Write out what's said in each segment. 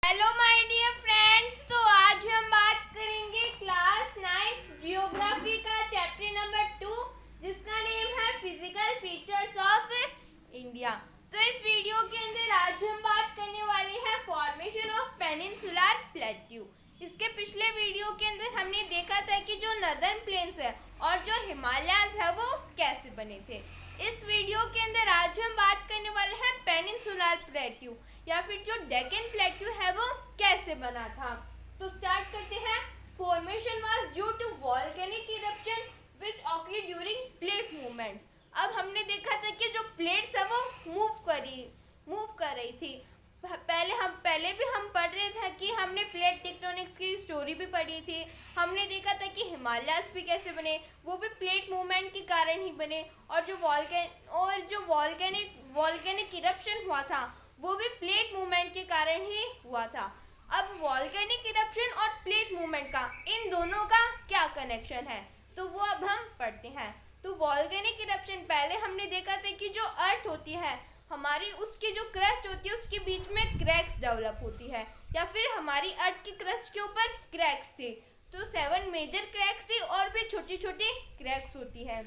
Hello my dear friends. तो आज हम बात करेंगे क्लास 9 जियोग्राफी का चैप्टर नंबर 2 जिसका नेम है फिजिकल फीचर्स ऑफ इंडिया। तो इस वीडियो के अंदर आज हम बात करने वाले हैं फॉर्मेशन ऑफ पेनिनसुलर प्लेट्यू। इसके पिछले वीडियो के अंदर हमने देखा था कि जो नदर्न प्लेन्स है और जो हिमालयाज है वो कैसे बने थे। इस वीडियो के अंदर आज हम बात करने वाले हैं पेनिनसुलर प्लेट्यू या फिर जो डेक्कन प्लेट्यू है वो कैसे बना था। तो स्टार्ट करते हैं। Formation was due to volcanic eruption which occurred during plate movement. अब हमने देखा था कि जो प्लेट्स है वो मूव कर रही थी। पहले भी हम पढ़ रहे थे कि हमने प्लेट टेक्टोनिक्स की स्टोरी भी पढ़ी थी। हमने देखा था कि हिमालयास भी कैसे बने, वो भी प्लेट मूवमेंट के कारण ही बने। और जो वॉल्केनिक इरप्शन हुआ था वो भी प्लेट मूवमेंट के कारण ही हुआ था। अब वॉल्केनिक इरप्शन और प्लेट मूवमेंट का इन दोनों का क्या कनेक्शन है तो वो अब हम पढ़ते हैं। तो वॉल्केनिक इरप्शन पहले हमने देखा था कि जो अर्थ होती है हमारी, उसकी जो क्रस्ट होती है उसके बीच में क्रैक्स डेवलप होती है, या फिर हमारी अर्थ की क्रस्ट के ऊपर क्रैक्स थी। तो 7 मेजर क्रैक्स थी और भी छोटी छोटी क्रैक्स होती है।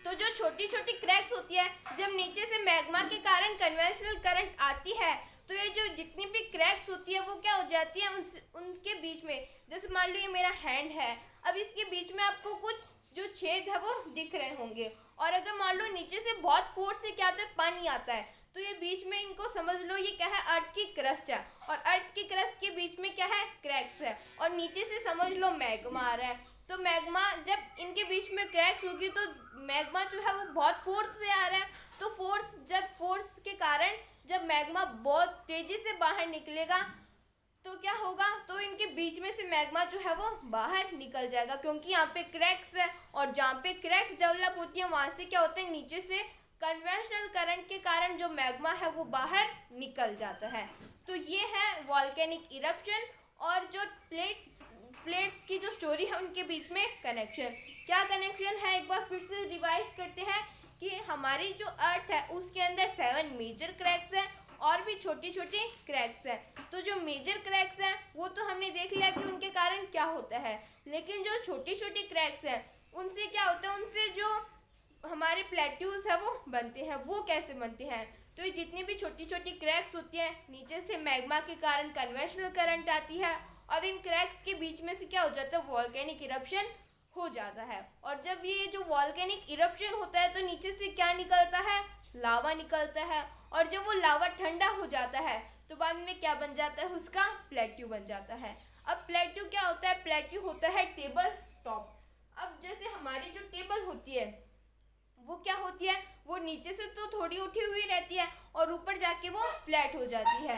तो जो छोटी छोटी क्रैक्स होती है, जब नीचे से मैग्मा के कारण कन्वेंशनल करंट आती है तो ये जो जितनी भी क्रैक्स होती है वो क्या हो जाती है उनके बीच में। जैसे मान लो ये मेरा हैंड है, अब इसके बीच में आपको कुछ जो छेद है वो दिख रहे होंगे, और अगर मान लो नीचे से बहुत फोर्स से क्या आता है, पानी आता है, तो ये बीच में इनको समझ लो ये क्या है, अर्थ की क्रस्ट है, और अर्थ की क्रस्ट के बीच में क्या है, क्रैक्स है, और नीचे से समझ लो मैग्मा आ रहा है। तो मैग्मा जब इनके बीच में क्रैक्स होगी तो मैग्मा जो है वो बहुत फोर्स से आ रहा है। तो फोर्स के कारण जब मैग्मा बहुत तेजी से बाहर निकलेगा तो क्या होगा, तो इनके बीच में से मैग्मा जो है वो बाहर निकल जाएगा, क्योंकि यहाँ पे क्रैक्स है, और जहाँ पे क्रैक्स डेवलप होती है वहाँ से क्या होता है, नीचे से कन्वेंशनल करंट के कारण जो मैग्मा है वो बाहर निकल जाता है। तो ये है वॉल्केनिक इरप्शन और जो प्लेट्स की जो स्टोरी है उनके बीच में कनेक्शन। क्या कनेक्शन है, एक बार फिर से रिवाइज करते हैं कि हमारी जो अर्थ है उसके अंदर 7 मेजर क्रैक्स है और भी छोटी छोटी क्रैक्स है। तो जो मेजर क्रैक्स हैं वो तो हमने देख लिया कि उनके कारण क्या होता है, लेकिन जो छोटी छोटी क्रैक्स हैं उनसे क्या होता है, उनसे जो हमारे प्लेट्यूज है वो बनते हैं। वो कैसे बनते हैं, तो ये जितनी भी छोटी छोटी क्रैक्स होती हैं नीचे से मैग्मा के कारण कन्वेंशनल करंट आती है, और इन क्रैक्स के बीच में से क्या हो जाता है, वॉल्केनिक इरप्शन हो जाता है। और जब ये जो वॉल्केनिक इरप्शन होता है तो नीचे से क्या निकलता है, लावा निकलता है, और जब वो लावा ठंडा हो जाता है तो बाद में क्या बन जाता है, उसका प्लेट्यू बन जाता है। अब प्लेट्यू क्या होता है, प्लेट्यू होता है टेबल टॉप। अब जैसे हमारी जो टेबल होती है वो क्या होती है, वो नीचे से तो थोड़ी उठी हुई रहती है और ऊपर जाके वो फ्लैट हो जाती है।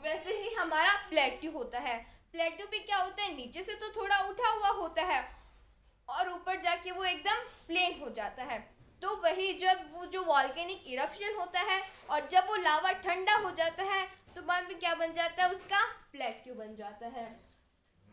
वैसे ही हमारा प्लेट्यू होता है। प्लेट्यू भी क्या होता है, नीचे से तो थोड़ा उठा हुआ होता है और ऊपर जाके वो एकदम प्लेन हो जाता है। तो वही जब वो जो वॉल्केनिक इरप्शन होता है और जब वो लावा ठंडा हो जाता है तो बाद में क्या बन जाता है, उसका प्लेट्यू बन जाता है।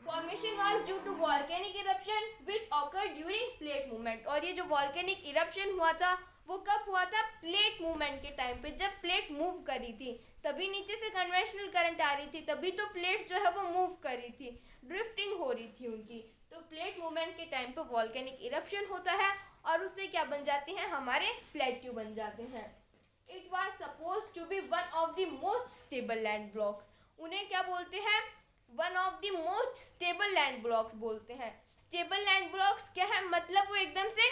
Formation was due to volcanic eruption which occurred during plate movement. और ये जो वॉल्केनिक इरप्शन हुआ था वो कब हुआ था, प्लेट मूवमेंट के टाइम पे, जब प्लेट मूव कर रही थी तभी नीचे से कन्वेंशनल करंट आ रही थी, तभी तो प्लेट जो है वो मूव कर रही थी, ड्रिफ्टिंग हो रही थी उनकी। तो प्लेट मूवमेंट के टाइम पे वॉल्केनिक इरप्शन होता है और उससे क्या बन जाते हैं, हमारे प्लेट्यू बन जाते हैं। It was suppose to be one of the most stable land blocks. उन्हें क्या बोलते हैं, one of the most stable land blocks बोलते हैं। स्टेबल लैंड ब्लॉक्स क्या है, मतलब वो एकदम से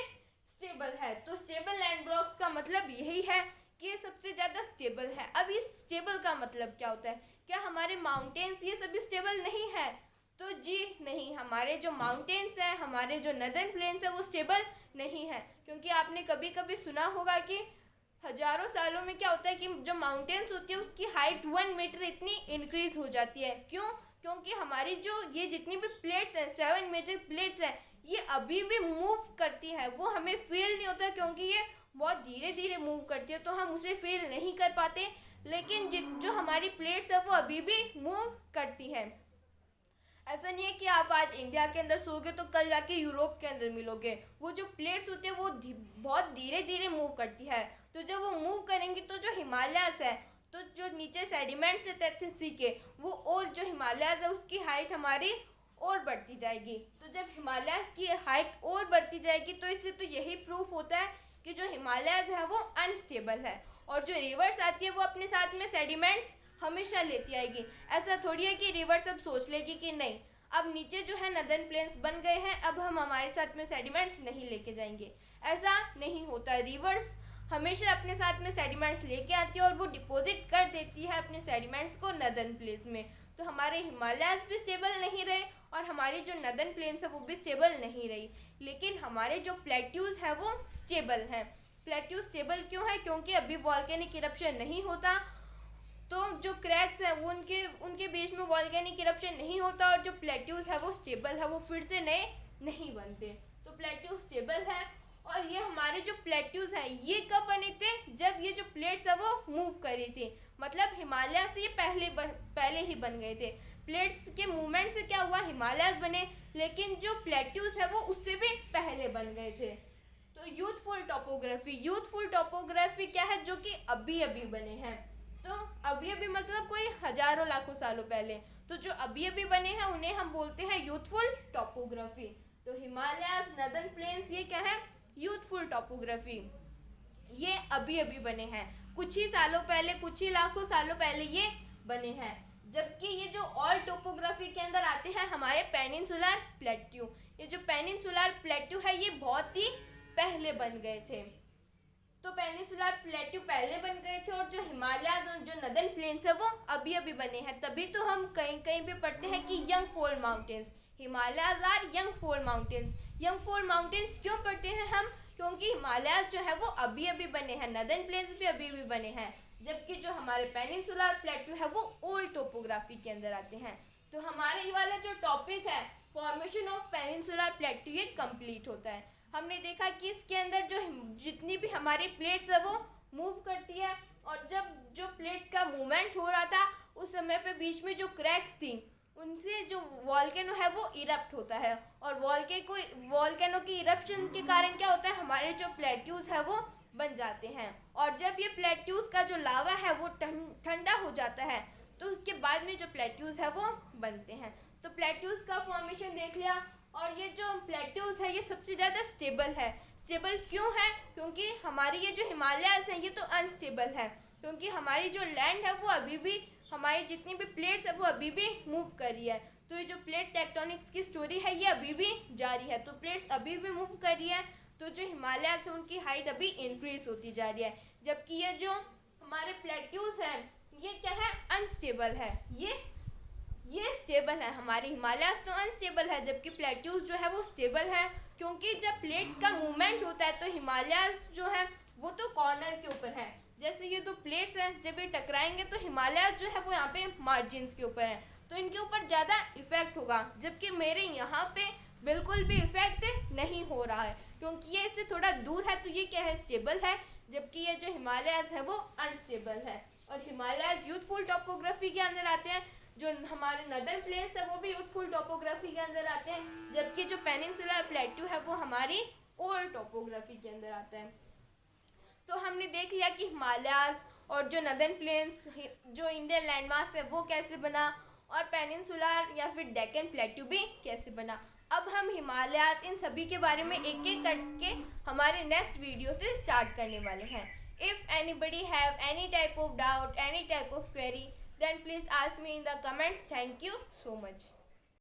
स्टेबल है। तो स्टेबल लैंड ब्लॉक्स का मतलब यही है कि ये सबसे ज़्यादा स्टेबल है। अब इस स्टेबल का मतलब क्या होता है, क्या हमारे माउंटेन्स ये सभी स्टेबल नहीं है, तो जी नहीं, हमारे जो माउंटेन्स हैं, हमारे जो नदर्न प्लेन्स है वो स्टेबल नहीं है। क्योंकि आपने कभी कभी सुना होगा कि हजारों सालों में क्या होता है कि जो माउंटेन्स होती है उसकी हाइट 1 मीटर इतनी इंक्रीज हो जाती है। क्यों, क्योंकि हमारी जो ये जितनी भी प्लेट्स हैं, 7 मेजर प्लेट्स हैं, ये अभी भी मूव करती है। वो हमें फील नहीं होता क्योंकि ये बहुत धीरे धीरे मूव करती है तो हम उसे फील नहीं कर पाते, लेकिन जो हमारी प्लेट्स है वो अभी भी मूव करती है। ऐसा नहीं है कि आप आज इंडिया के अंदर सोओगे तो कल जाके यूरोप के अंदर मिलोगे। वो जो प्लेट्स होती है वो बहुत धीरे धीरे मूव करती है। तो जब वो मूव करेंगी तो जो हिमालयास है तो जो नीचे सेडिमेंट्स है तथ्य सी के वो, और जो हिमालयाज़ है उसकी हाइट हमारी और बढ़ती जाएगी। तो जब हिमालयाज़ की हाइट और बढ़ती जाएगी तो इससे तो यही प्रूफ होता है कि जो हिमालयाज़ है वो अनस्टेबल है, और जो रिवर्स आती है वो अपने साथ में सेडिमेंट्स हमेशा लेती आएगी। ऐसा थोड़ी है कि रिवर्स अब सोच लेगी कि नहीं, अब नीचे जो है नदर्न प्लेन्स बन गए हैं, अब हम हमारे साथ में सेडिमेंट्स नहीं लेके जाएंगे। ऐसा नहीं होता। रिवर्स हमेशा अपने साथ में सेडिमेंट्स लेके आती है और वो डिपॉजिट कर देती है अपने सेडिमेंट्स को नदर्न प्लेन्स में। तो हमारे हिमालयाज़ भी स्टेबल नहीं रहे और हमारी जो नदर्न प्लेन्स है वो भी स्टेबल नहीं रही, लेकिन हमारे जो प्लेट्यूज़ है वो स्टेबल हैं। प्लेट्यूज स्टेबल क्यों है? क्योंकि अभी वॉल्केनिक इरप्शन नहीं होता, तो जो क्रैक्स हैं वो उनके बीच में वॉल्केनिक इरप्शन नहीं होता, और जो प्लेट्यूज है वो स्टेबल है, वो फिर से नए नहीं बनते। तो प्लेट्यूज स्टेबल है। और ये हमारे जो प्लेट्यूज हैं ये कब बने थे? जब ये जो प्लेट्स है वो मूव करी थी, मतलब हिमालय से ये पहले ही बन गए थे। प्लेट्स के मूवमेंट से क्या हुआ? हिमालयाज बने, लेकिन जो प्लेट्यूज है वो उससे भी पहले बन गए थे। तो यूथफुल टोपोग्राफी क्या है? जो कि अभी अभी बने हैं। तो अभी अभी मतलब कोई हजारों लाखों सालों पहले। तो जो अभी अभी बने हैं उन्हें हम बोलते हैं यूथफुल टोपोग्राफी। तो हिमालयाज, नदर्न प्लेन्स, ये क्या है? Youthful topography. ये अभी अभी बने हैं, कुछ ही सालों पहले, कुछ ही लाखों सालों पहले ये बने हैं। जबकि ये जो और टोपोग्राफी के अंदर आते हैं हमारे पेनिनसुलर प्लेट्यू। ये जो पेनिनसुलर प्लेट्यू है ये बहुत ही पहले बन गए थे। तो पेनिनसुलर प्लेट्यू पहले बन गए थे, और जो हिमालयाज और जो नदर्न प्लेन्स है वो अभी अभी बने हैं। तभी तो हम कहीं कहीं पे पढ़ते हैं कि young fold mountains, Himalayas are young fold mountains. Young fold mountains क्यों पढ़ते हैं हम? क्योंकि हिमालयाज जो है वो अभी अभी बने हैं, नदर्न प्लेन्स भी अभी अभी बने हैं, जबकि जो हमारे पेनिनसुलर प्लेट्यू है वो ओल्ड टोपोग्राफी के अंदर आते हैं। तो हमारे ये वाला जो टॉपिक है फॉर्मेशन ऑफ पेनिनसुलर प्लेट्यू ये कंप्लीट होता है। हमने देखा कि इसके अंदर जो जितनी भी हमारी प्लेट्स है वो मूव करती है, और जब जो प्लेट्स का मूवमेंट हो रहा था उस समय पे बीच में जो क्रैक्स थी उनसे जो वॉल्केनो है वो इरप्ट होता है, और वॉल्केनो की इरप्शन के कारण क्या होता है? हमारे जो प्लेट्यूज है वो बन जाते हैं, और जब ये प्लेट्यूज का जो लावा है वो ठंडा हो जाता है तो उसके बाद में जो प्लेट्यूज है वो बनते हैं। तो प्लेट्यूज का फॉर्मेशन देख लिया, और ये जो प्लेट्यूज है ये सबसे ज़्यादा स्टेबल है। स्टेबल क्यों है? क्योंकि हमारी ये जो हिमालयाज हैं ये तो अनस्टेबल है, क्योंकि हमारी जो लैंड है वो अभी भी, हमारी जितनी भी प्लेट्स है वो अभी भी मूव कर रही है। तो ये जो प्लेट टेक्टोनिक्स की स्टोरी है ये अभी भी जारी है। तो प्लेट्स अभी भी मूव कर रही है, तो जो हिमालयाज है उनकी हाइट अभी इंक्रीज होती जा रही है, जबकि ये जो हमारे प्लेट्यूज हैं ये क्या है? अनस्टेबल है। ये स्टेबल है। हमारी हिमालयाज तो अनस्टेबल है, जबकि प्लेट्यूज जो है वो स्टेबल है, क्योंकि जब प्लेट का मूवमेंट होता है तो हिमालयाज जो है वो तो कॉर्नर के ऊपर है। जैसे ये दो प्लेट्स हैं, जब ये टकराएंगे तो हिमालयाज जो है वो यहाँ पे मार्जिन्स के ऊपर है, तो इनके ऊपर ज़्यादा इफेक्ट होगा, जबकि मेरे यहाँ पे बिल्कुल भी इफेक्ट नहीं हो रहा है, क्योंकि ये इससे थोड़ा दूर है। तो ये क्या है? स्टेबल है, जबकि ये जो हिमालयाज है वो अनस्टेबल है। और हिमालयाज यूथफुल टोपोग्राफी के अंदर आते हैं, जो हमारे नदर्न प्लेन्स है वो भी यूथफुल टोपोग्राफी के अंदर आते हैं, जबकि जो पेनिनसुलर प्लेट्यू है वो हमारी ओल्ड टोपोग्राफी के अंदर आता है। तो हमने देख लिया कि हिमालयाज और जो नदर्न प्लेन्स, जो इंडियन लैंडमास है वो कैसे बना, और पेनिनसुलर या फिर डेक्कन प्लेट्यू भी कैसे बना। अब हम हिमालयाज, इन सभी के बारे में एक एक करके हमारे नेक्स्ट वीडियो से स्टार्ट करने वाले हैं। If anybody have any type of doubt, any type of query, then please ask me in the comments. Thank you so much.